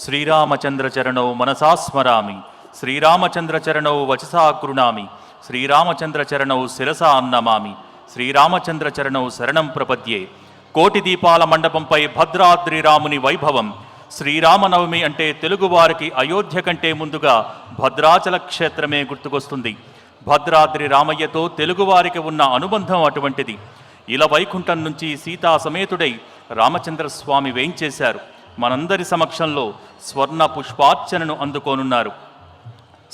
శ్రీరామచంద్రచరణౌ మనసా స్మరామి, శ్రీరామచంద్రచరణౌ వచసా గృణామి, శ్రీరామచంద్రచరణౌ శిరసా నమామి, శ్రీరామచంద్రచరణౌ శరణం ప్రపద్యే. కోటి దీపాల మండపంపై భద్రాద్రి రాముని వైభవం. శ్రీరామనవమి అంటే తెలుగువారికి అయోధ్య కంటే ముందుగా భద్రాచల క్షేత్రమే గుర్తుకొస్తుంది. భద్రాద్రి రామయ్యతో తెలుగువారికి ఉన్న అనుబంధం అటువంటిది. ఇలా వైకుంఠం నుంచి సీతా సమేతుడై రామచంద్రస్వామి వేయించేశారు. మనందరి సమక్షంలో స్వర్ణ పుష్పార్చనను అందుకోనున్నారు.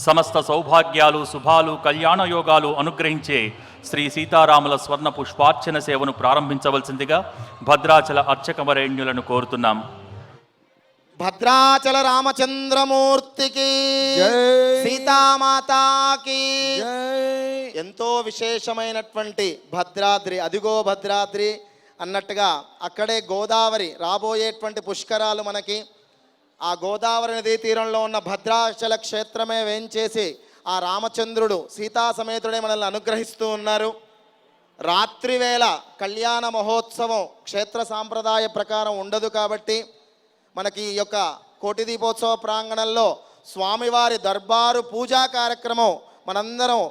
సమస్త సౌభాగ్యాలు, శుభాలు, కళ్యాణయోగాలు అనుగ్రహించే శ్రీ సీతారాముల స్వర్ణ పుష్పార్చన సేవను ప్రారంభించవలసిందిగా భద్రాచల అర్చకవరేణ్యులను కోరుతున్నాం. భద్రాచల రామచంద్రమూర్తికి, సీతామాతాకి. ఎంతో విశేషమైనటువంటి భద్రాద్రి, అదిగో భద్రాద్రి అన్నట్టుగా అక్కడే గోదావరి, రాబోయేటువంటి పుష్కరాలు మనకి ఆ గోదావరి నదీ తీరంలో ఉన్న భద్రాచల క్షేత్రమే వేంచేసి ఆ రామచంద్రుడు సీతా సమేతుడే మనల్ని అనుగ్రహిస్తూ ఉన్నారు. రాత్రివేళ కళ్యాణ మహోత్సవం క్షేత్ర సాంప్రదాయ ప్రకారం ఉండదు కాబట్టి మనకి ఈ యొక్క కోటి దీపోత్సవ ప్రాంగణంలో స్వామివారి దర్బారు పూజా కార్యక్రమం మనందరం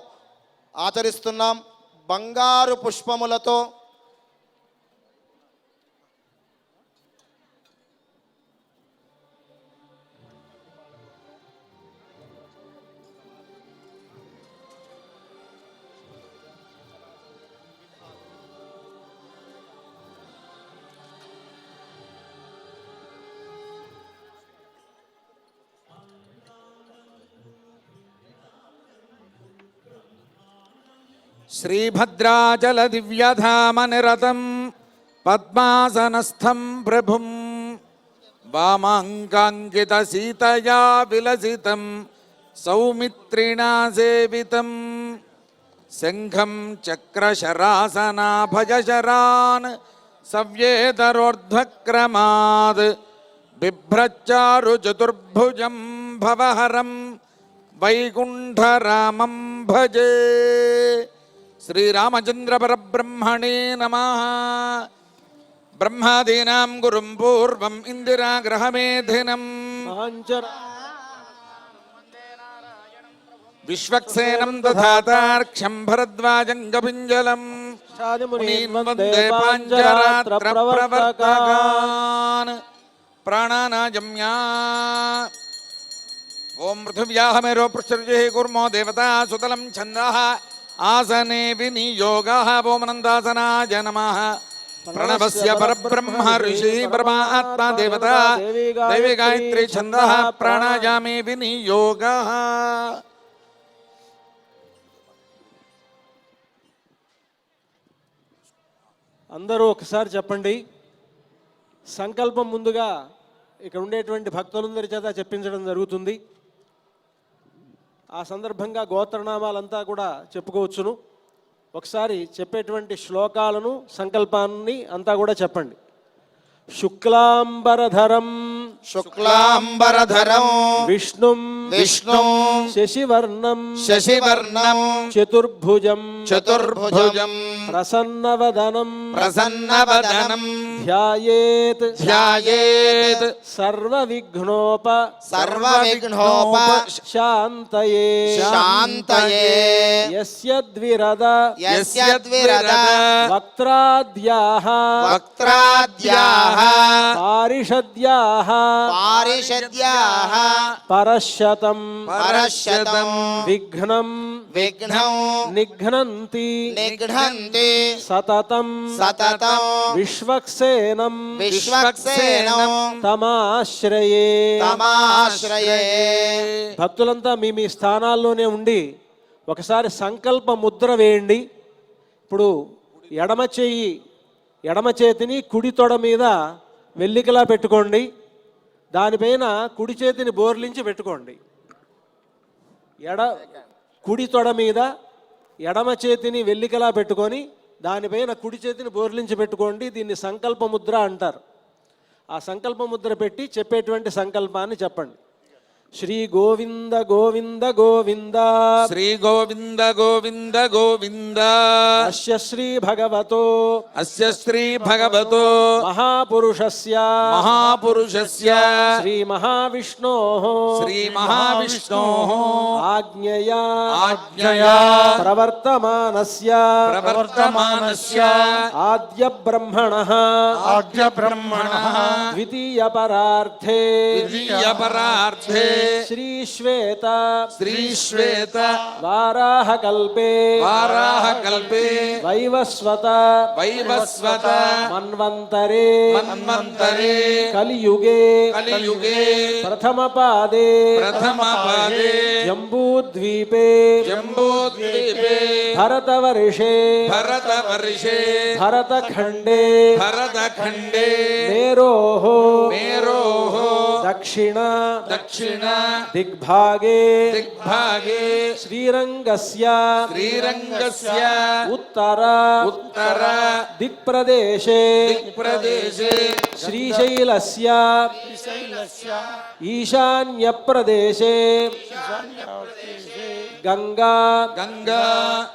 ఆచరిస్తున్నాం. బంగారు పుష్పములతో శ్రీభద్రాచల దివ్యధామ నిరతం పద్మాసనస్థం ప్రభుం వామాంకాంకిత సీతయా విలసితం సౌమిత్రిణా సేవితం శంఖం చక్రశరాసనాభయశరాన్ సవ్యేతరోర్ధ్వక్రమాద్ బిభ్రచ్చారు చతుర్భుజం భవహరం వైకుంఠరామం భజే. శ్రీరామచంద్ర పరబ్రహ్మణే నమః. బ్రహ్మాదీనాం గురుం పూర్వం ఇందిరా గ్రహమేధినం విశ్వక్సేనం దధాతార్క్ష్యం భరద్వాజం గపింజలం వందే పాంచరాత్ర ప్రవర్తకాన్ ప్రాణానాజమ్యా. ఓం పృథివ్యాహమేరో పృష్ఠరుజే కూర్మో దేవతా సుతలం ఛందః ఆసనే వినియోగః. ఓం అనంతాసనాయ నమః. ప్రణవస్య పరబ్రహ్మ ఋషి పరమాత్మా దేవతా దైవీ గాయత్రీ ఛందః ప్రాణాయామే వినియోగః. అందరూ ఒకసారి చెప్పండి. సంకల్పం ముందుగా ఇక్కడ ఉండేటువంటి భక్తులందరి చేత చెప్పించడం జరుగుతుంది. ఆ సందర్భంగా గోత్రనామాలంతా కూడా చెప్పుకోవచ్చును. ఒకసారి చెప్పేటువంటి శ్లోకాలను, సంకల్పాన్ని అంతా కూడా చెప్పండి. శుక్లాంబరధరం శుక్లాంబరధరం విష్ణుం విష్ణుం శశివర్ణం శశివర్ణం చతుర్భుజం చతుర్భుజం ప్రసన్నవదనం ప్రసన్నవదనం ధ్యాయేత్ ధ్యాయేత్ సర్వవిఘ్నోప సర్వవిఘ్నోప శాంతయే శాంతయే. యస్య ద్విరద యస్య ద్విరద వక్త్రాద్యాః వక్త్రాద్యాః పారిషద్యాః పారిషద్యాః పరశతం పరశతం విఘ్నం విఘ్నం నిఘ్నంతి నిఘ్నంతి సతతం సతతం విశ్వక్సేనం విశ్వక్సేనం తమాశ్రయే. తమాశ్రయే. భక్తులంతా మీ మీ స్థానాల్లోనే ఉండి ఒకసారి సంకల్ప ముద్ర వేయండి. ఇప్పుడు ఎడమ చేతిని కుడి తొడ మీద వెల్లికలా పెట్టుకోండి. దానిపైన కుడి చేతిని బోర్లించి పెట్టుకోండి. కుడి తొడ మీద ఎడమ చేతిని వెల్లికలా పెట్టుకొని దానిపైన కుడి చేతిని బోర్లించి పెట్టుకోండి. దీన్ని సంకల్ప ముద్ర అంటారు. ఆ సంకల్ప ముద్ర పెట్టి చెప్పేటువంటి సంకల్పాన్ని చెప్పండి. శ్రీ గోవింద గోవింద గోవింద శ్రీ గోవింద గోవింద గోవింద అస్య శ్రీ భగవతో అస్య శ్రీ భగవతో మహాపురుషస్య మహాపురుషస్య శ్రీ మహావిష్ణోః శ్రీ మహావిష్ణోః ఆజ్ఞయా ఆజ్ఞయా ప్రవర్తమానస్య ప్రవర్తమానస్య ఆద్య బ్రహ్మణః ద్వితీయ పరార్థే ద్వితీయ పరార్థే శ్రీశ్వేత శ్రీశ్వేత వారాహకల్పే వారాహకల్పే వైవస్వత వైవస్వత మన్వంతరే మన్వంతరే కలియుగే కలియుగే ప్రథమపాదే ప్రథమపాదే జంబూద్వీపే జంబూద్వీపే భరతవర్షే భరతవర్షే భరతఖండే భరతఖండే మేరోః మేరోః దక్షిణ దక్షిణ దిగ్భాగే దిగ్భాగే శ్రీరంగస్య శ్రీరంగస్య ఉత్తర ఉత్తర దిక్ప్రదేశే దిక్ప్రదేశే శ్రీశైలస్య ఈశాన్యప్రదేశే గంగా గంగా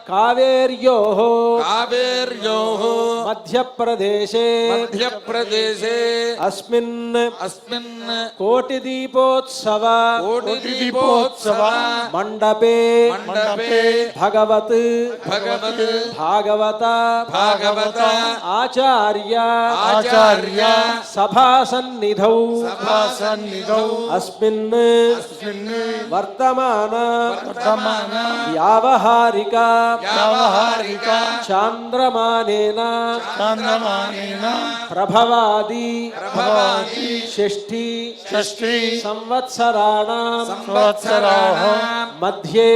కావేర్యోః కావేర్యోః మధ్యప్రదేశే మధ్యప్రదేశే అస్మిన్ అస్మిన్ కోటిదీపోత్సవ కోటిదీపోత్సవ మండపే మండపే భగవత్ భగవత్ భాగవత భాగవత ఆచార్య ఆచార్య సభాసన్నిధౌ సభాసన్నిధౌ అస్మిన్ వర్తమాన వ్యావహారిక చాంద్రమానేన ప్రభవాది షష్ఠి సంవత్సరాణం మధ్యే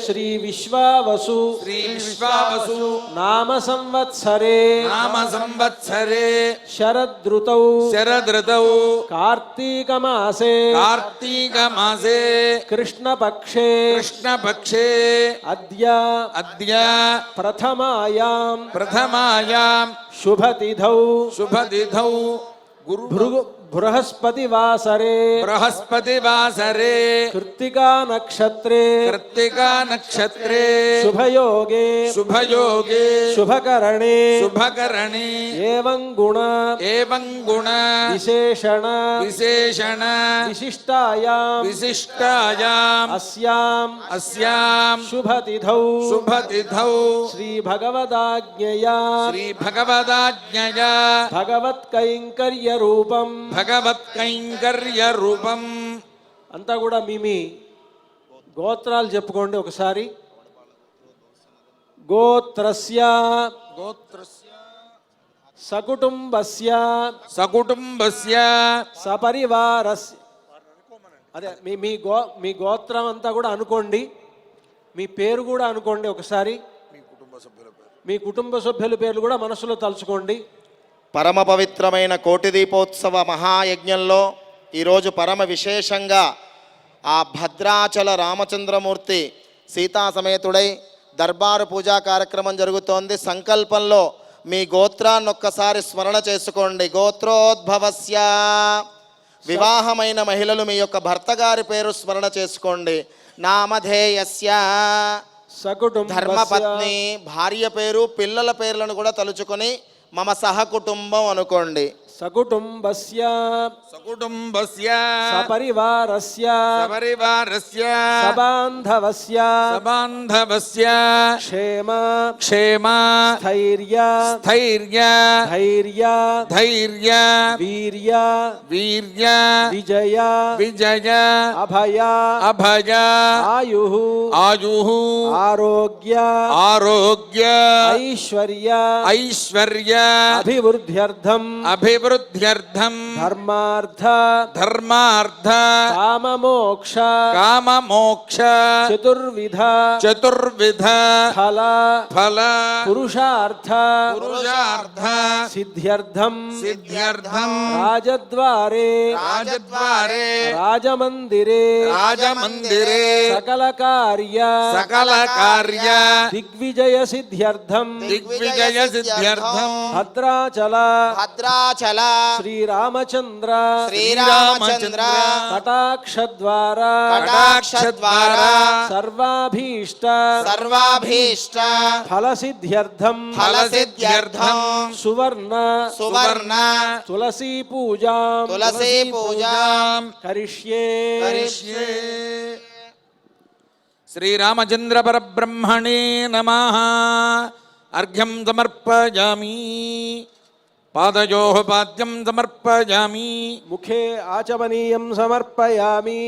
శ్రీ విశ్వావసు శ్రీ విశ్వావసు నామ సంవత్సరే నామ సంవత్సరే శరదృతౌ శరదృతౌ కార్తీక మాసే కార్తీక మాసే కృష్ణపక్షే కృష్ణపక్షే అద్య అద్య ప్రథమాయాం ప్రథమాయాం శుభతిథౌ శుభతిథౌ గురు బృహస్పతివాసరే బృహస్పతివాసరే కృత్తికా నక్షత్రే కృత్తికా నక్షత్రే శుభయోగే శుభయోగే శుభకరణే శుభకరణే ఏవం గుణ ఏవం గుణ విశేషణ విశేషణ విశిష్టాయాం విశిష్టాయాం అస్యాం అస్యాం శుభతిథౌ శుభతిథౌ శ్రీ భగవదాజ్ఞయా శ్రీ భగవదాజ్ఞయా భగవత్కైంకర్య రూపం భగవత్కైంకర్య రూపం. అంతా కూడా మీ గోత్రాలు చెప్పుకోండి ఒకసారి. గోత్రస్య సకుటుంబస్య సకుటుంబస్య సపరివారస్య. అదే మీ గోత్రం అంతా కూడా అనుకోండి, మీ పేరు కూడా అనుకోండి ఒకసారి. మీ కుటుంబ సభ్యుల పేర్లు కూడా మనసులో తలుచుకోండి. పరమ పవిత్రమైన కోటి దీపోత్సవ మహాయజ్ఞంలో ఈరోజు పరమ విశేషంగా ఆ భద్రాచల రామచంద్రమూర్తి సీతా సమేతుడై దర్బారు పూజా కార్యక్రమం జరుగుతోంది. సంకల్పంలో మీ గోత్రాన్ని ఒక్కసారి స్మరణ చేసుకోండి. గోత్రోద్భవస్య, వివాహమైన మహిళలు మీ యొక్క భర్త గారి పేరు స్మరణ చేసుకోండి. నామధేయస్య, ధర్మపత్ని భార్య పేరు పిల్లల పేర్లను కూడా తలుచుకొని మమ సహకుటుంబం అనుకోండి. సకుటుంబస్య సకుటుంబస్య సపరివారస్య సపరివారస్య సబాంధవస్య సబాంధవస్య క్షేమ క్షేమ స్థైర్య స్థైర్య ధైర్య ధైర్య వీర్య వీర్య విజయ విజయ అభయ అభయ ఆయు ఆయు ఆరోగ్య ఆరోగ్య ఐశ్వర్య ఐశ్వర్య అభివృద్ధ్యర్థం అభివృద్ధ్యర్థం ధర్మార్థ ధర్మార్థ కామమోక్ష కామమోక్ష చతుర్విధ చతుర్విధ ఫల ఫల పురుషార్థ పురుషార్థ సిద్ధ్యర్థం సిద్ధ్యర్థం రాజద్వారే రాజద్వారే రాజమందిరే రాజమందిరే సకల కార్య సకల కార్య దిగ్విజయ సిద్ధ్యర్థం దిగ్విజయ సిద్ధ్యర్థం భద్రాచల భద్రాచల కుశల శ్రీరామచంద్ర శ్రీరామచంద్ర కటాక్షద్వారా కటాక్షద్వారా సర్వాభీష్ట సర్వాభీష్ట ఫలసిద్ధ్యర్థం ఫలసిద్ధ్యర్థం సువర్ణ సువర్ణ తులసీ పూజాం తులసీ పూజాం కరిష్యే కరిష్యే. శ్రీరామచంద్ర పరబ్రహ్మణే నమః. అర్ఘ్యం సమర్పయామి. పాదయోః పాద్యం సమర్పయామి. ముఖే ఆచమనీయం సమర్పయామి.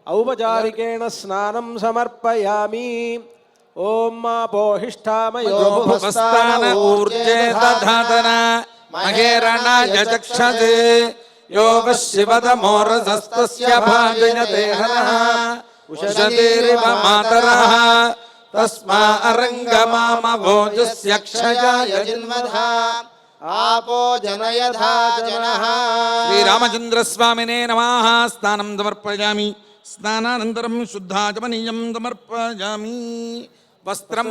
ఔపచారికేణ స్నానం సమర్పయామి. ఓం మాపోహిష్ఠామయో ఉపస్థాన ఊర్జే దధాతన మహేరణాయ చక్షతే యోగ శివతమోరసస్తస్య భాజయతే హనః ఉషతేరివ మాతరః తస్మా అరంగమామభోజస్య క్షయాయ యజిన్వధ ఆపో జనయథా జనః. శ్రీరామచంద్ర స్వామినే నమః. స్నానం సమర్పయామి. స్నానానంతరం శుద్ధాచమనీయం సమర్పయామి. వస్త్రం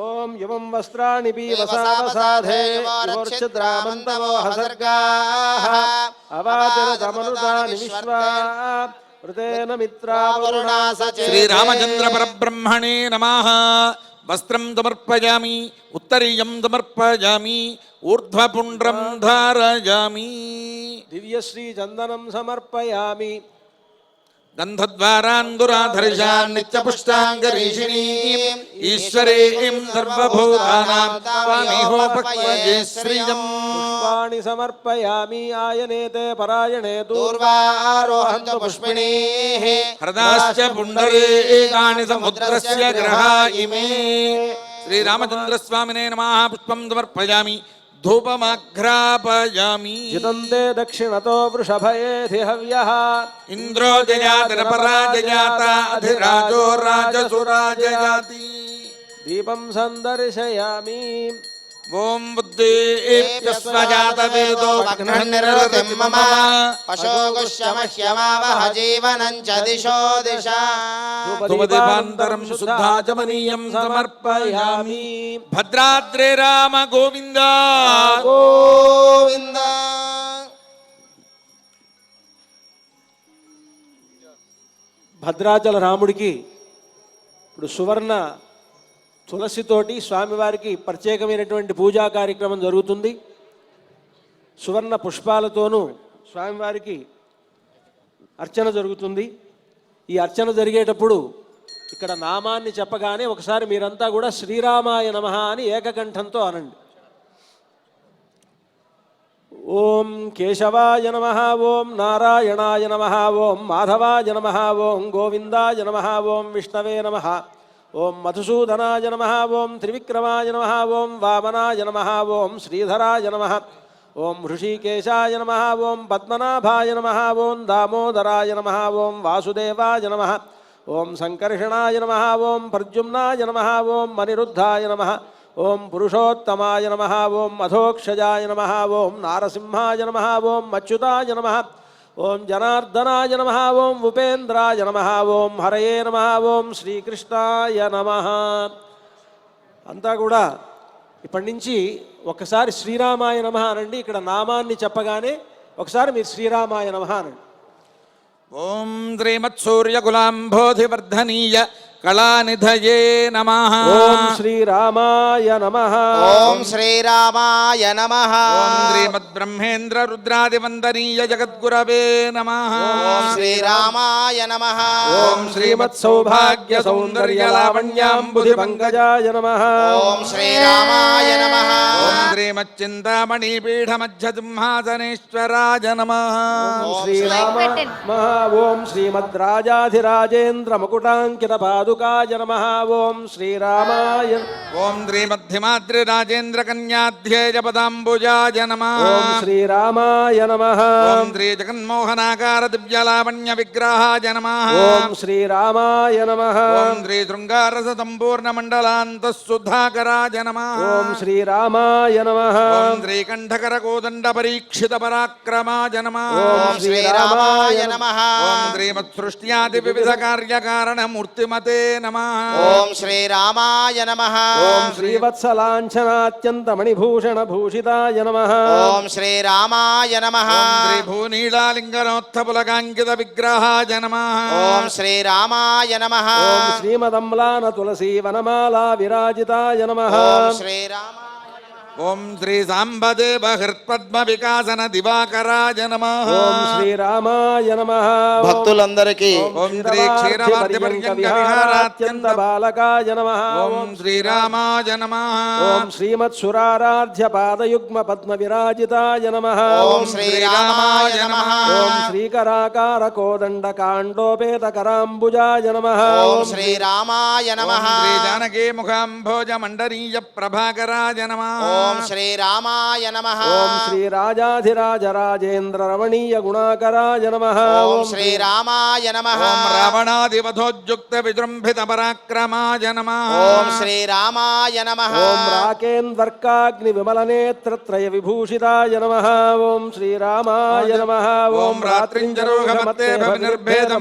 ఓం యువం వస్త్రాణి పీవసావసాధే యువోర్ఛిద్రామంతవో హసర్గాః అవాచరతమనుతాని విశ్వా వృతేన మిత్రావరుణా సచే. శ్రీరామచంద్ర పరబ్రహ్మణే నమః. వస్త్రం సమర్పయామి. ఉత్తరీయం సమర్పయామి. ఊర్ధ్వపుండ్రం ధారయామి. దివ్యశ్రీ చందనం సమర్పయామి. గంధద్వారాందురాధర్షాన్ నిత్యపుష్టాంగరీషిణీం ఈశ్వరీం సర్వభూతానాం త్వామిహోపక్వయే శ్రియం. పుష్పాణి సమర్పయామి. ఆయనేతే పరాయణే దూర్వారోహంతు పుష్పిణీః హృదాశ్చ పుండరీకాణి సముద్రస్య గ్రహా ఇమే. శ్రీరామచంద్ర స్వామినే నమః. పుష్పం సమర్పయామి. ధూపమాఘ్రాపయామి. జితంతే దక్షిణతో వృషభయేధి హవ్యః ఇంద్రో జయాతిరపరాజయాత అధిరాజో రాజసురాజయాతి. దీపం సందర్శయామి. ఓం బుద్ధేభ్యస్వజాత వేదో భగ్ననిరృతిం మమ పశోగుష్యమహ్యమావహ జీవనం చ దిశో దిశ. ధూపదీపాంతరం శుద్ధాచమనీయం సమర్పయామి. భద్రాద్రే రామ గోవింద. గోవింద. భద్రాచల రాముడికి ఇప్పుడు సువర్ణ తులసితోటి స్వామివారికి ప్రత్యేకమైనటువంటి పూజా కార్యక్రమం జరుగుతుంది. సువర్ణ పుష్పాలతోనూ స్వామివారికి అర్చన జరుగుతుంది. ఈ అర్చన జరిగేటప్పుడు ఇక్కడ నామాన్ని చెప్పగానే ఒకసారి మీరంతా కూడా శ్రీరామాయ నమః అని ఏకకంఠంతో అనండి. ఓం కేశవాయ నమః. ఓం నారాయణాయ నమః. ఓం మాధవాయ నమః. ఓం గోవిందాయ నమః. ఓం విష్ణవే నమః. ఓం మధుసూదనాయ నమః. ఓం త్రివిక్రమాయ నమః. ఓం వామనాయ నమః. ఓం శ్రీధరాయ నమః. ఓం హృషీకేశాయ నమః. ఓం పద్మనాభాయ నమః. ఓం దామోదరాయ నమః. ఓం వాసుదేవాయ నమః. ఓం సంకర్షణాయ నమః. ఓం ప్రద్యుమ్నాయ నమః. ఓం అనిరుద్ధాయ నమః. ఓం పురుషోత్తమాయ నమః. ఓం అధోక్షజాయ నమః. ఓం నారసింహాయ నమః. ఓం అచ్యుతాయ నమః. ఓం జనార్దనాయ నమః. ఓం ఉపేంద్రాయ నమః. ఓం హరయే నమః. ఓం శ్రీకృష్ణాయ నమః. అంతా కూడా ఇప్పటి నుంచి ఒకసారి శ్రీరామాయ నమః అనండి. ఇక్కడ నామాన్ని చెప్పగానే ఒకసారి మీరు శ్రీరామాయ నమః అనండి. ఓం శ్రీమత్సూర్యకులాంబోధివర్ధనీయ కళానిధయే నమః. ఓం శ్రీరామాయ నమః. ఓం శ్రీరామాయ నమః. ఓం శ్రీమద్బ్రహ్మేంద్ర రుద్రాదివందనీయ జగద్గురవే నమః. ఓం శ్రీరామాయ నమః. ఓం శ్రీమత్సౌభాగ్య సౌందర్య లావణ్యాంబుధి పంకజాయ నమః. ఓం శ్రీరామాయ నమః. ఓం శ్రీమచ్చింతామణి పీఠ మధ్య సింహాసనేశ్వరాయ నమః. ఓం శ్రీరామ నమః. ఓం శ్రీమద్రాజాధిరాజేంద్ర ముకుటాంకిత పాదుకాయ నమః. ఓం శ్రీరామాయ. ఓం శ్రీమద్ధిమాద్రి రాజేంద్ర కన్యాధ్యేయ పదాంబుజాయ నమః. ఓం శ్రీరామాయ నమః. ఓం శ్రీ జగన్మోహనాకార దివ్యలావణ్య విగ్రహాయ నమః. ఓం శ్రీరామాయ నమః. ఓం శ్రీ శృంగారస సంపూర్ణ మండలాంత సుధాకరాయ నమః. ఓం శ్రీరామాయ నమః. ఓం శ్రీకంఠకర కోదండ పరీక్షిత పరాక్రమాయ నమః. ఓం శ్రీరామాయ నమః. ఓం శ్రీమత్సృష్ట్యాది వివిధ కార్యకారణ మూర్తిమతే నమః. ఓం శ్రీరామాయ నమః. ఓం శ్రీవత్సలాంఛనాత్యంతమణిభూషణభూషితాయ నమః. ఓం శ్రీరామాయ నమః. శ్రీ భూనీళాలింగనోత్థపులకాంకిత విగ్రహాయ నమః. ఓం శ్రీరామాయ నమః. ఓం శ్రీమదమ్లాన తులసీ వనమాలా విరాజితాయ నమః. ఓం శ్రీరామాయ ఓం శ్రీ సాంబదేవ హృత్పద్మ వికాసన దివాకరాయ నమః. ఓం శ్రీరామాయ నమః. భక్తులందరికీ ఓం శ్రీ క్షీరవాద్యపర్యంక విహారాత్యంత బాలకాయ నమః. ఓం శ్రీరామాయ నమః. ఓం శ్రీమత్సురారాధ్య పాదయుగ్మ పద్మ విరాజితాయ నమః. ఓం శ్రీరామాయ నమః. ఓం శ్రీకరాకార కోదండ కాండోపేత కరాంబుజాయ నమః. ఓం శ్రీరామాయ నమః. శ్రీ జానకీ ముఖాంభోజ మండరీయ ప్రభాకరాయ నమః. ఓం శ్రీరామాయ నమః. ఓం శ్రీరాజాధిరాజ రాజేంద్ర రమణీయ గుణాకరాయ నమః. ఓం శ్రీరామాయ నమః. ఓం రావణాదివధోద్యుక్త విజృంభిత పరాక్రమాయ నమః. ఓం శ్రీరామాయ నమః. ఓం రాకేంద్వర్కాగ్ని విమలనేత్రత్రయ విభూషితాయ నమః. ఓం శ్రీరామాయ నమః. ఓం రాత్రింజరోగమత్తేభ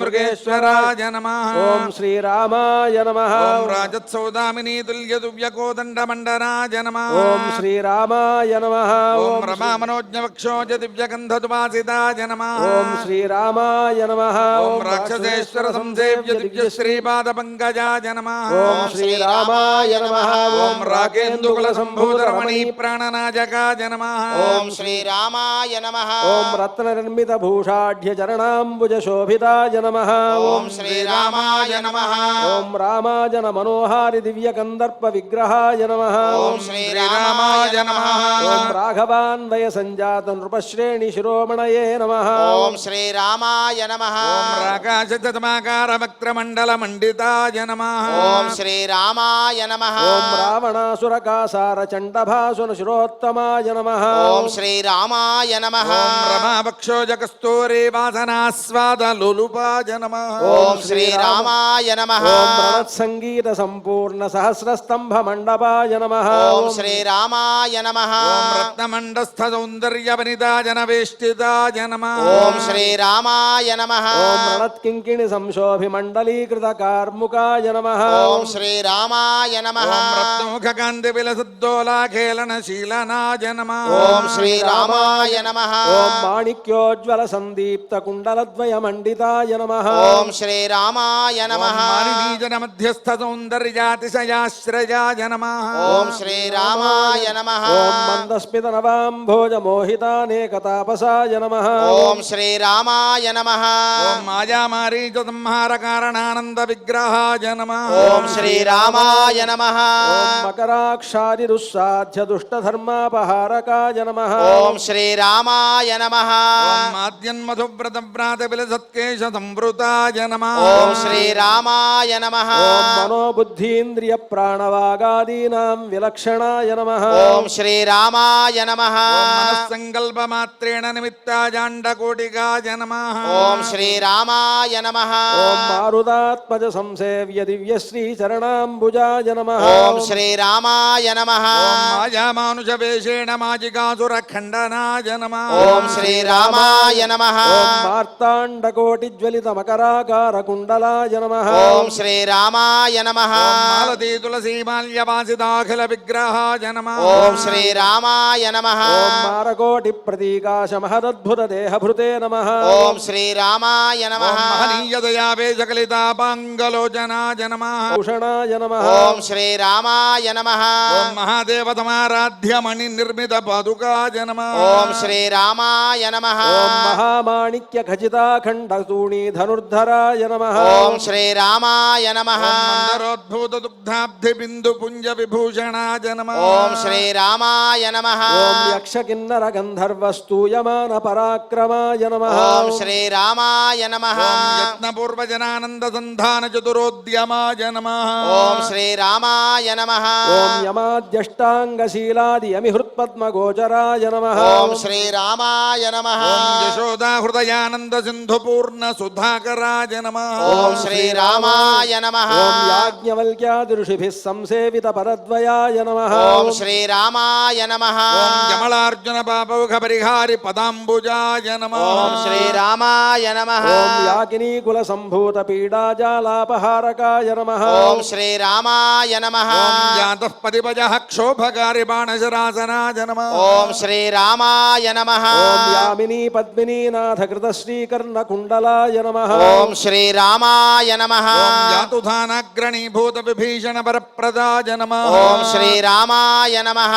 మృగేశ్వరాయ నమః. ఓం శ్రీరామాయ నమః. ఓం రాజత్సౌదామినీ తుల్య దివ్యకోదండ మండనాయ నమః. ఓం శ్రీరామాయ నమః. ఓం రమా మనోజ్ఞ వక్షోజ దివ్యగంధదుపాసితాయ నమః. ఓం శ్రీరామాయ నమః. ఓం రాక్షసేశ్వర సంసేవ్య దివ్య శ్రీపాద పంకజాయ నమః. ఓం శ్రీరామాయ నమః. ఓం రాకేందుకుల సంభూత రమణీ ప్రాణనాజకాయ నమః. ఓం శ్రీరామాయ నమః. ఓం రత్న నిర్మిత భూషాఢ్య చరణాంబుజ శోభితాయ నమః. ఓం శ్రీరామాయ నమః. ఓం రామాజన మనోహారి దివ్య కందర్ప విగ్రహాయ నమః. ఓం శ్రీరామాయ నమః. ఓం రాఘవాన్వయ సంజాత నృపశ్రేణి శిరోమణయే నమః. ఓం శ్రీరామాయ నమః. ఓం రాకాశతమాకార వక్రమండల మండితాయ నమః. ఓం శ్రీరామాయ నమః. ఓం రావణాసురకాసార చండభాసున శిరోత్తమాయ నమః. ఓం శ్రీరామాయ నమః. ఓం రమావక్షోజ కస్తూరి వాసనాస్వాద లోలుపాయ నమః. ఓం శ్రీరామాయ నమః. ఓం ప్రణత్సంగీత సంపూర్ణ సహస్రస్తంభ మండపాయ నమః. ఓం శ్రీరామాయ నమః. ఓం రత్నమండస్థ సౌందర్య వనితాజన వేష్టితాయ నమః. ఓం శ్రీరామాయ నమః. ఓం ప్రణత్కింకిణి సంశోభి మండలీకృత కార్ముకాయ నమః. ఓం శ్రీరామాయ నమః. ఓం రత్నముఖ కాంతి విలసద్దోలాఖేళన శీలనాయ నమః. ఓం శ్రీరామాయ నమః. ఓం మాణిక్యోజ్వల సందీప్త కుండలద్వయ మండితాయ నమః. ఓం శ్రీరామాయ నమః. మానినీజన మధ్యస్థ సౌందర్యాతిశయాశ్రయాయ నమః. ఓం శ్రీరామాయ నమః. ఓం మందస్మిత నవాంభోజ మోహితానేకతాపసాయ నమః. ఓం శ్రీరామాయ నమః. ఓం మాయామారీచ సంహార కారణానంద విగ్రహాయ నమః. ఓం శ్రీరామాయ నమః. ఓం మకరాక్షాది దుస్సాధ్య దుష్టధర్మాపహారకాయ నమః. ఓం శ్రీరామాయ నమః. ఓం మాద్యన్మధువ్రత వ్రాత విలసత్కేశ సంవృతాయ నమః. ఓం శ్రీరామాయ నమః. ఓం మనోబుద్ధీంద్రియ ప్రాణవాగాదీనాం విలక్షణాయ నమః. ఓం శ్రీరామాయ నమః. మనస్సంకల్ప మాత్రేణ నిమిత్తాజాండకోటికాయ నమః. ఓం శ్రీరామాయ నమః. ఓం మారుదాత్మజ సంసేవ్య దివ్యశ్రీ చరణాంబుజాయ నమః. ఓం శ్రీరామాయ నమః. ఓం మాయామానుష వేషేణ మాజికాసుర ఖండనాయ నమః. ఓం శ్రీరామాయ నమః. ఓం మార్తాండకోటి జ్వలిత మకరాకార కుండలాయ నమః. ఓం శ్రీరామాయ నమః. ఓం మాలతీ తులసీ మాల్యవాసితాఖిల విగ్రహాయ నమః. ఓం శ్రీరామాయ నమః. ఓం మారకోటి ప్రతీకాశ మహదద్భుత దేహభృతే నమః. ఓం శ్రీరామాయ నమః. ఓం మహనీయ దయావేశకలితాపాంగలోచనాయ నమః. భూషణాయ నమః. ఓం శ్రీరామాయ నమః. ఓం మహాదేవతమారాధ్య మణి నిర్మిత పాదుకాయ నమః. ఓం శ్రీరామాయ నమః. ఓం మహామాణిక్య ఖచితాఖండ తూణీ ధనుర్ధరాయ నమః. ఓం శ్రీరామాయ నమః. ఓం మందరోద్భూత దుగ్ధాబ్ధి బిందు పుంజ విభూషణాయ నమః. ఓం శ్రీరామాయ నమః. ఓం యక్ష కిన్నర గంధర్వ స్తూయమాన పరాక్రమాయ నమః. ఓం శ్రీరామాయ నమః. ఓం యత్నపూర్వజనానంద సంధాన చతురోద్యమాయ నమః. ఓం శ్రీరామాయ నమః. ఓం యమాద్యష్టాంగశీలాది యమిహృత్పద్మ గోచరాయ నమః. ఓం శ్రీరామాయ నమః. ఓం యశోదా హృదయానంద సింధు పూర్ణ సుధాకరాయ నమః. ఓం శ్రీరామాయ నమః. ఓం యాజ్ఞవల్క్యాది ఋషిభిः సంసేవిత పరద్వయాయ నమః. ఓం శ్రీరామాయ శ్రీరామాయ నమః. ఓం యమలార్జున పాపౌఘ పరిహారి పదాంబుజాయ నమః. ఓం శ్రీరామాయ నమః. ఓం యాకినీ కుల సంభూత పీడాజాలాపహారకాయ నమః. ఓం శ్రీరామాయ నమః. ఓం జాతః పదిపజః క్షోభకారి బాణశరాసనాయ నమః. ఓం శ్రీరామాయ నమః. ఓం యామినీ పద్మినీ నాథ కృత శ్రీకర్ణ కుండలాయ నమః. ఓం శ్రీరామాయ నమః. ఓం జాతుధానగ్రణీభూత విభీషణ వరప్రదాయ నమః. ఓం శ్రీరామాయ నమః. ఓం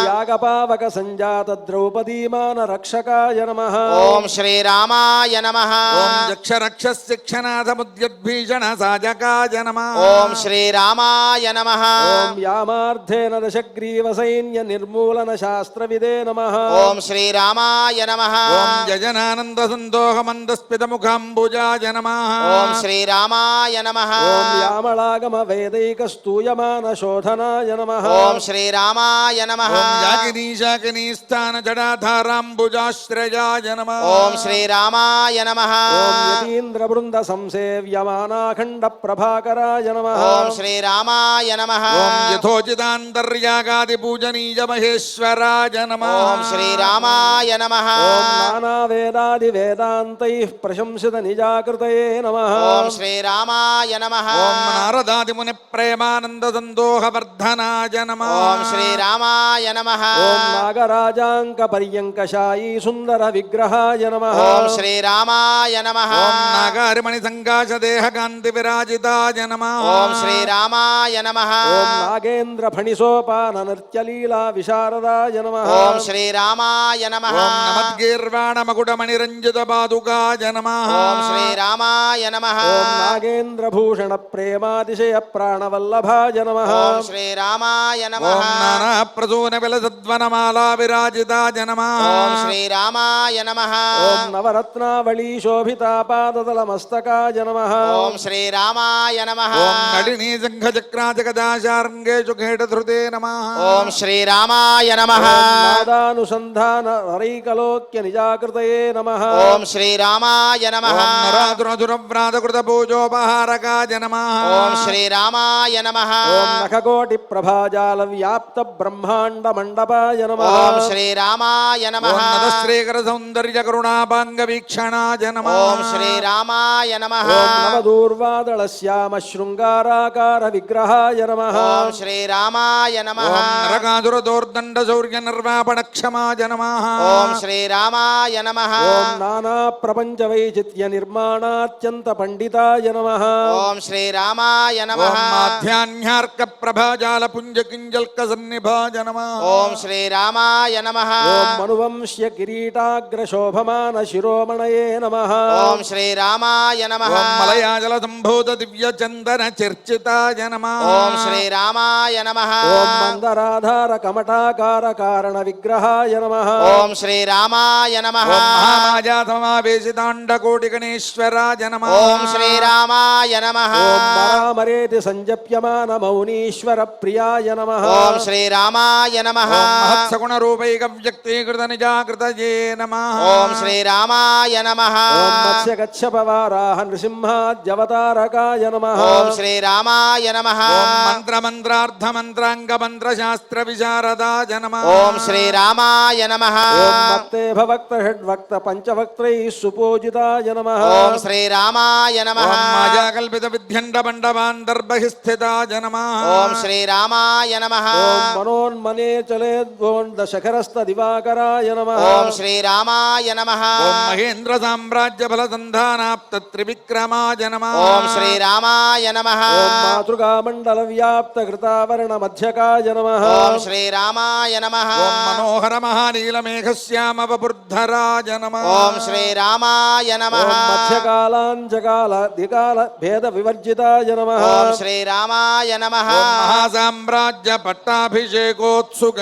యాగపావక సంజాత ద్రౌపదీమాన రక్షకాయ నమః. ఓం శ్రీరామాయ నమః. ఓం యక్షరక్షశిక్షనాథముద్యద్భీషణ సాజకాయ నమః. ఓం శ్రీరామాయ నమః. ఓం యామార్థేన దశగ్రీవ సైన్య నిర్మూలన శాస్త్రవిదే నమః. ఓం శ్రీరామాయ నమః. ఓం యజనానంద సందోహ మందస్మిత ముఖాంబుజాయ నమః. ఓం శ్రీరామాయ నమః. ఓం యామళాగమ వేదైక స్తూయమాన శోధనాయ నమః. ఓం శ్రీరామాయ నమః. ఓం యాకినీ శాకినీ స్థాన జడాధారాంబుజాశ్రయాయ నమః. ఓం శ్రీరామాయ నమః. ఓం యతీంద్ర బృంద సంసేవ్యమానాఖండ ప్రభాకరాయ నమః. ఓం శ్రీరామాయ నమః. ఓం యథోచితాంతర్యాగాది పూజనీయ మహేశ్వరాయ నమః. ఓం శ్రీరామాయ నమః. ఓం నానా వేదాది వేదాంతైః ప్రశంసిత నిజాకృతయే నమః. ఓం శ్రీరామాయ నమః. ఓం నారదాది ముని ప్రేమానంద సందోహ వర్ధనాయ నమః. ఓం శ్రీరామాయ నమః. ఓం నాగరాజాంక పర్యంకశాయీ సుందర విగ్రహాయ నమః. ఓం శ్రీరామాయ నమః. ఓం నాగారిమణి సంకాశ దేహ కాంతి విరాజితాయ నమః. ఓం శ్రీరామాయ నమః. ఓం నాగేంద్ర ఫణిసోపాన నృత్యలీలా విశారదాయ నమః. ఓం శ్రీరామాయ నమః. ఓం నమద్గీర్వాణ మకుటమణి రంజిత పాదుకాయ నమః. ఓం శ్రీరామాయ నమః. ఓం నాగేంద్ర భూషణ ప్రేమాతిశయ ప్రాణవల్లభాయ నమః. ఓం శ్రీరామాయ నమః. ఓం నానా ప్రసూన విలసద్వనమాలా విరాజితాయ నమః. ఓం శ్రీరామాయ నమః. ఓం నవరత్నావళీ శోభితాపాదతల మస్తకాయ నమః. ఓం శ్రీరామాయ నమః. ఓం నళినీ సంఘ చక్రాచకదాశార్ంగేషు ఖేటధృతే నమః. ఓం శ్రీరామాయ నమః. ఓం నాదానుసంధాన హరైకలోక్య నిజాకృతయే నమః. ఓం శ్రీరామాయ నమః. ఓం నరాధురధురవ్రాతకృత పూజోపహారకాయ నమః. ఓం శ్రీరామాయ నమః. ఓం నఖకోటి ప్రభాజాల వ్యాప్త బ్రహ్మాండ మండపాయ నమః. ఓం శ్రీరామాయ నమః. ఓం నదశ్రీకర సౌందర్య కరుణాపాంగ వీక్షణాయ నమః. ఓం శ్రీరామాయ నమః. ఓం నవదూర్వాదళ శ్యామ శృంగారాకార విగ్రహాయ నమః. ఓం శ్రీరామాయ నమః. ఓం నరకాసుర దోర్దండ శౌర్య నిర్వాపణ క్షమాయ నమః. ఓం శ్రీరామాయ నమః. ఓం నానా ప్రపంచ వైచిత్య నిర్మాణాత్యంత పండితాయ నమః. ఓం శ్రీరామాయ నమః. ఓం మాధ్యాన్యార్క ప్రభాజాల పుంజ కింజల్క సన్నిభాయ నమః. ఓం శ్రీరామాయ నమః. ఓం మనువంశ్య కిరీటాగ్ర శోభమాన శిరోమణయే నమః. ఓం శ్రీరామాయ నమః. ఓం మలయాజల సంభూత దివ్య చందన చర్చితాయ నమః. ఓం శ్రీరామాయ నమః. ఓం మందరాధార కమఠాకార కారణ విగ్రహాయ నమః. ఓం శ్రీరామాయ నమః. ఓం మహామాయా సమావేశితాండ కోటి గణేశ్వరాయ నమః. ఓం శ్రీరామాయ నమః. ఓం మరామరేతి సంజప్యమాన మౌనీశ్వర ప్రియాయ నమః. ఓం శ్రీరామాయ నమః. ఓం మహత్సగుణ రూపైక వ్యక్తీకృత నిజాకృతయే నమః. ఓం శ్రీరామాయ నమః. ఓం మత్స్య కచ్చప వారాహ నృసింహాద్యవతారకాయ నమః. ఓం శ్రీరామాయ నమః. ఓం మంత్రమంత్రార్థ మంత్రాంగ మంత్ర శాస్త్ర విశారదాయ నమః. ఓం శ్రీరామాయ నమః. ఓం మత్తే భవక్త షడ్వక్త పంచవక్త్రైః సుపూజితాయ నమః. ఓం శ్రీరామాయ నమః. ఓం మాయాకల్పిత విద్యండ మండపాంతర్బహిస్థితాయ నమః. ఓం శ్రీరామాయ నమః. ఓం మనోన్మనే చలేద్వోంద శఖరస్థ దివాకరాయ నమః. ఓం శ్రీరామాయ నమః. ఓం మహేంద్ర సామ్రాజ్య బల సంధానాప్త త్రివిక్రమాయ నమః. ఓం శ్రీరామాయ నమః. ఓం మాతృకామండల వ్యాప్త కృతావరణ మధ్యకాయ నమః. ఓం శ్రీరామాయ నమః. ఓం మనోహర మహానీల మేఘశ్యామ వపుర్ధరాయ నమః. ఓం శ్రీరామాయ నమః. ఓం మధ్యకాలాంజకాల దికాల భేద వివర్జితాయ నమః. ఓం శ్రీరామాయ నమః. ఓం మహాసామ్రాజ్య పట్టాభిషేకోత్సుక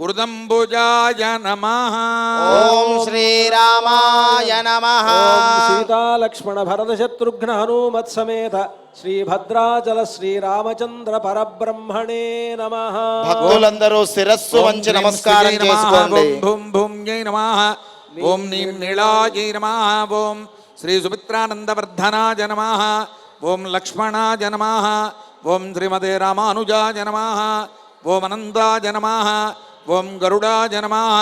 ఉర్దంబుజాయ నమః. ఓం శ్రీరామాయ నమః. ఓం సీతాలక్ష్మణ భరత శత్రుఘ్న హనుమత్ సమేత శ్రీ భద్రాచల శ్రీరామచంద్ర పరబ్రహ్మణే నమః. భక్తులందరూ శిరస్సు వంచి నమస్కారం ఓం శ్రీ నమః. చేసుకోండి. ఓం భూం భూమ్యై నమః. ఓం నీం నీళాయై నమః. ఓం శ్రీ సుమిత్రానందవర్ధనాయ నమః. ఓం లక్ష్మణాయ నమః. ఓం శ్రీమతే రామానుజాయ నమః. ఓం అనంతాయ నమః. ఓం గరుడాయ నమః.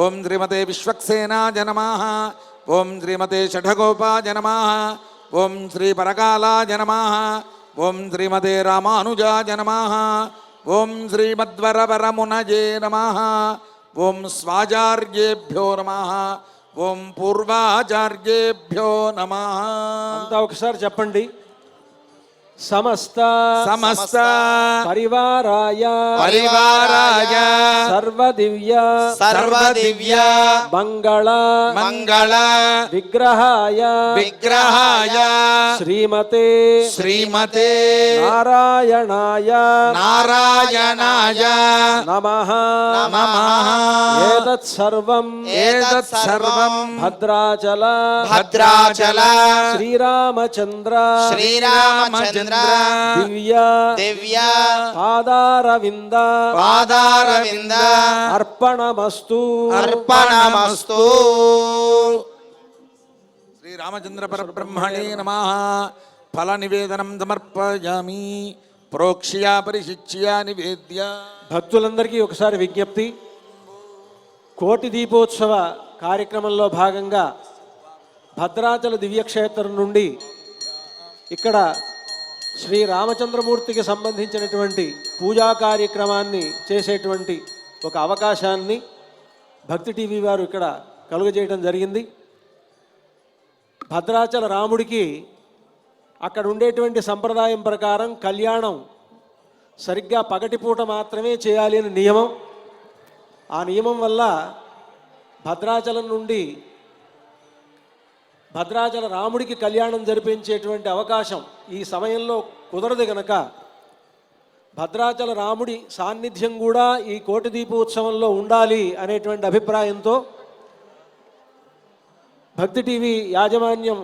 ఓం శ్రీమతే విశ్వక్సేనాయ నమః. ఓం శ్రీమతే షఠగోపాయ నమః. ఓం శ్రీ పరకాలాయ నమః. ఓం శ్రీమతే రామానుజాయ నమః. ఓం శ్రీమద్వరవరమునయే నమః. ఓం స్వాచార్యేభ్యో నమః. ఓం పూర్వాచార్యేభ్యో నమః. అంతా ఒకసారి చెప్పండి. సమస్త సమస్త పరివారాయ పరివారాయ సర్వదివ్య సర్వదివ్య మంగళ మంగళ విగ్రహాయ విగ్రహాయ శ్రీమతే శ్రీమతే నారాయణాయ నారాయణాయ నమః. నమః. ఏతత్ సర్వం ఏతత్ సర్వం భద్రాచల భద్రాచల శ్రీరామచంద్ర శ్రీరామచంద్ర దివ్య దివ్య పాదారవింద పాదారవింద అర్పణమస్తు అర్పణమస్తు. శ్రీరామచంద్ర పరబ్రహ్మణే నమః. ఫల నివేదనం సమర్పయామి. ప్రోక్ష్య పరిశిచ్య నివేద్య. భక్తులందరికీ ఒకసారి విజ్ఞప్తి. కోటి దీపోత్సవ కార్యక్రమంలో భాగంగా భద్రాచల దివ్యక్షేత్రం నుండి ఇక్కడ శ్రీ రామచంద్రమూర్తికి సంబంధించినటువంటి పూజా కార్యక్రమాన్ని చేసేటువంటి ఒక అవకాశాన్ని భక్తి టీవీ వారు ఇక్కడ కలుగజేయడం జరిగింది. భద్రాచల రాముడికి అక్కడ ఉండేటువంటి సంప్రదాయం ప్రకారం కళ్యాణం సరిగ్గా పగటిపూట మాత్రమే చేయాలి అని నియమం. ఆ నియమం వల్ల భద్రాచలం నుండి భద్రాచల రాముడికి కళ్యాణం జరిపించేటువంటి అవకాశం ఈ సమయంలో కుదరదు గనక భద్రాచల రాముడి సాన్నిధ్యం కూడా ఈ కోటి దీపోత్సవంలో ఉండాలి అనేటువంటి అభిప్రాయంతో భక్తి టీవీ యాజమాన్యం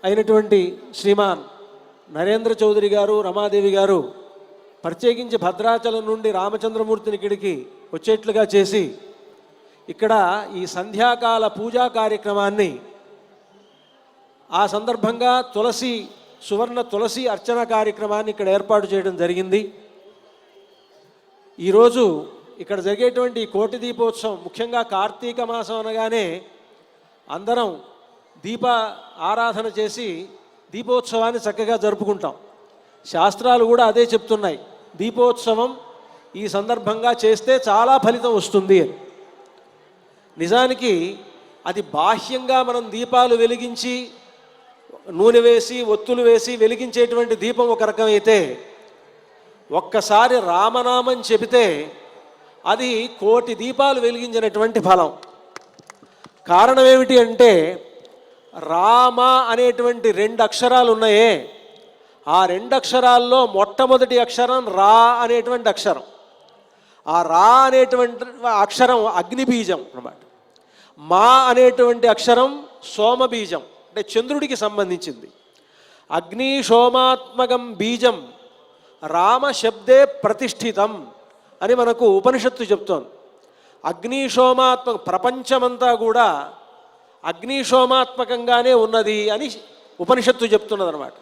అయినటువంటి శ్రీమాన్ నరేంద్ర చౌదరి గారు, రమాదేవి గారు ప్రత్యేకించి భద్రాచలం నుండి రామచంద్రమూర్తిని ఇక్కడికి వచ్చేట్లుగా చేసి ఇక్కడ ఈ సంధ్యాకాల పూజా కార్యక్రమాన్ని ఆ సందర్భంగా సువర్ణ తులసి అర్చన కార్యక్రమాన్ని ఇక్కడ ఏర్పాటు చేయడం జరిగింది. ఈరోజు ఇక్కడ జరిగేటువంటి ఈ కోటి దీపోత్సవం ముఖ్యంగా కార్తీక మాసం అనగానే అందరం దీప ఆరాధన చేసి దీపోత్సవాన్ని చక్కగా జరుపుకుంటాం. శాస్త్రాలు కూడా అదే చెప్తున్నాయి, దీపోత్సవం ఈ సందర్భంగా చేస్తే చాలా ఫలితం వస్తుంది అని. నిజానికి అది బాహ్యంగా మనం దీపాలు వెలిగించి నూనె వేసి ఒత్తులు వేసి వెలిగించేటువంటి దీపం ఒక రకమైతే ఒక్కసారి రామనామం చెబితే అది కోటి దీపాలు వెలిగించినటువంటి ఫలం. కారణం ఏమిటి అంటే రామ అనేటువంటి 2 అక్షరాలు ఉన్నాయే, ఆ 2 అక్షరాల్లో మొట్టమొదటి అక్షరం రా అనేటువంటి అక్షరం. ఆ రా అనేటువంటి అక్షరం అగ్నిబీజం అన్నమాట. మా అనేటువంటి అక్షరం సోమబీజం అంటే చంద్రుడికి సంబంధించింది. అగ్ని సోమాత్మకం బీజం రామ శబ్దే ప్రతిష్ఠితం అని మనకు ఉపనిషత్తు చెప్తోంది. అగ్నిశోమాత్మక ప్రపంచమంతా కూడా అగ్నిశోమాత్మకంగానే ఉన్నది అని ఉపనిషత్తు చెప్తున్నది అనమాట.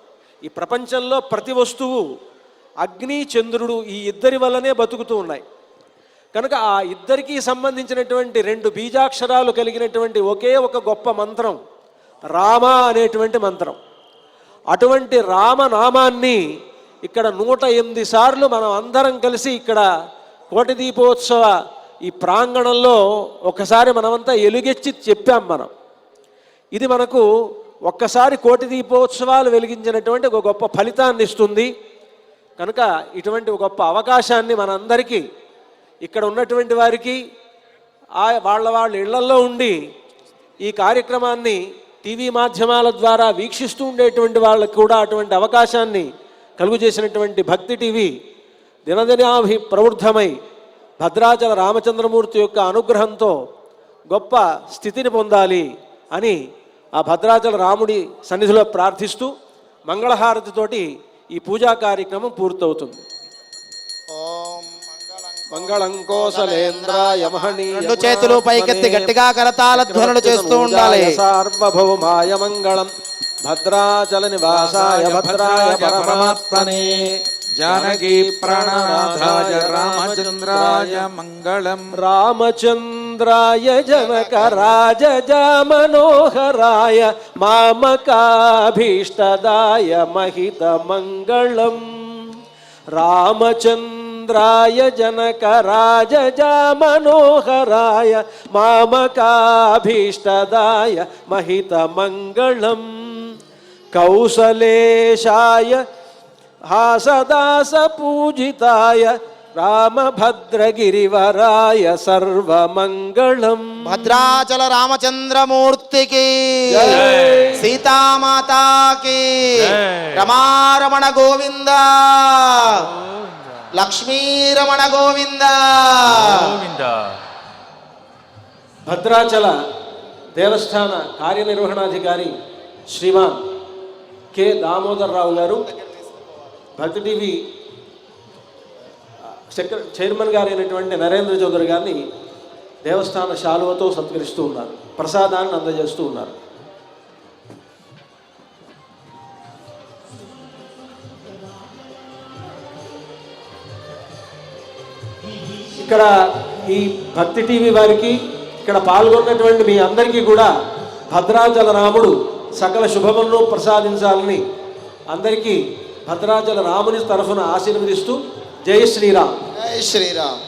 ఈ ప్రపంచంలో ప్రతి వస్తువు అగ్ని చంద్రుడు ఈ ఇద్దరి వల్లనే బతుకుతూ ఉన్నాయి. కనుక ఆ ఇద్దరికీ సంబంధించినటువంటి 2 బీజాక్షరాలు కలిగినటువంటి ఒకే ఒక గొప్ప మంత్రం రామ అనేటువంటి మంత్రం. అటువంటి రామనామాన్ని ఇక్కడ 108 సార్లు మనం అందరం కలిసి ఇక్కడ కోటి దీపోత్సవ ఈ ప్రాంగణంలో ఒకసారి మనమంతా ఎలుగెచ్చి చెప్పాం మనం. ఇది మనకు ఒక్కసారి కోటి దీపోత్సవాలు వెలిగించినటువంటి ఒక గొప్ప ఫలితాన్ని ఇస్తుంది. కనుక ఇటువంటి ఒక గొప్ప అవకాశాన్ని మనందరికీ ఇక్కడ ఉన్నటువంటి వారికి వాళ్ళ ఇళ్లల్లో ఉండి ఈ కార్యక్రమాన్ని టీవీ మాధ్యమాల ద్వారా వీక్షిస్తూ ఉండేటువంటి వాళ్ళకు కూడా అటువంటి అవకాశాన్ని కలుగు చేసినటువంటి భక్తి టీవీ దినదినాభి ప్రవృద్ధమై భద్రాచల రామచంద్రమూర్తి యొక్క అనుగ్రహంతో గొప్ప స్థితిని పొందాలి అని ఆ భద్రాచల రాముడి సన్నిధిలో ప్రార్థిస్తూ మంగళహారతితోటి ఈ పూజా కార్యక్రమం పూర్తవుతుంది. ఓం మంగళం కోసలేంద్రాయ మహనీయ 2 చేతులు పైకెత్తి గట్టిగా కరతాళ ధ్వనులు చేస్తూ ఉండాలి. సార్వభౌమాయ మంగళం భద్రాచల నివాసాయ భద్రాయ పరమాత్మనే जानकी प्राणनाथाय रामचन्द्राय मङ्गलम् रामचन्द्राय जनकराजजामनोहराय मामकाभीष्टदाय महितमङ्गलम् रामचन्द्राय जनकराजजामनोहराय मामकाभीष्टदाय महितमङ्गलम् कौसलेशाय हासदासपूजिताय रामभद्रगिरिवराय सर्वमङ्गलम् భద్రాచల రామచంద్రమూర్తికి జై. సీతామాతాకి జై. రమారమణ గోవింద లక్ష్మీరమణ గోవింద గోవింద. భద్రాచల దేవస్థాన కార్యనిర్వహణాధికారి శ్రీమాన్ కె దామోదరరావు గారు భక్తి టీవీ చైర్మన్ గారు అయినటువంటి నరేంద్ర చౌదరి గారిని దేవస్థాన శాలువతో సత్కరిస్తూ ఉన్నారు, ప్రసాదాన్ని అందజేస్తూ ఉన్నారు. ఇక్కడ ఈ భక్తి టీవీ వారికి, ఇక్కడ పాల్గొన్నటువంటి మీ అందరికీ కూడా భద్రాచల రాముడు సకల శుభములను ప్రసాదించాలని అందరికీ భద్రాచల రాముని తరఫున ఆశీర్వదిస్తూ జై శ్రీరామ్. జై శ్రీరామ్.